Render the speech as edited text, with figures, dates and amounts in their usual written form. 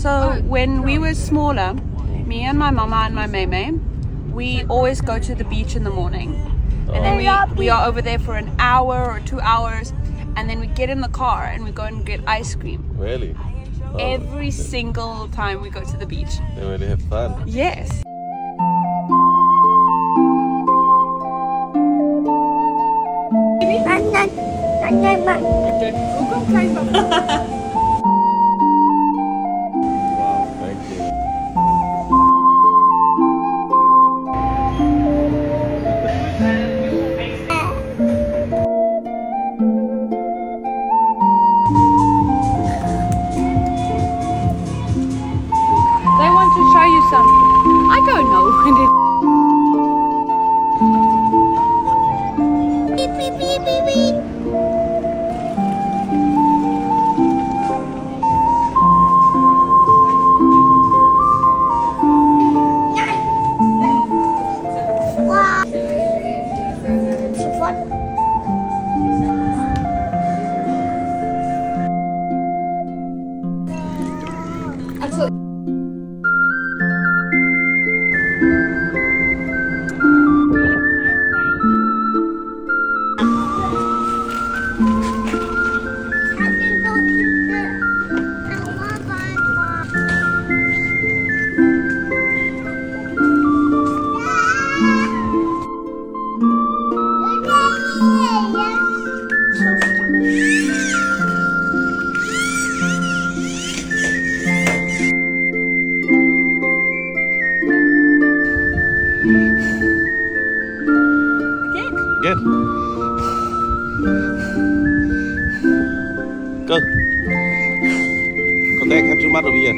So when we were smaller, me and my mama and my meme, we always go to the beach in the morning. And then we are over there for an hour or 2 hours. And then we get in the car and we go and get ice cream. Really? Oh, every single time we go to the beach. They really have fun. Yes. Wow, thank you. They want to show you something. I don't know. Beep, beep, beep, beep, beep. Wow. It's fun. Again. Go. Con té khép trước mắt rồi bây giờ.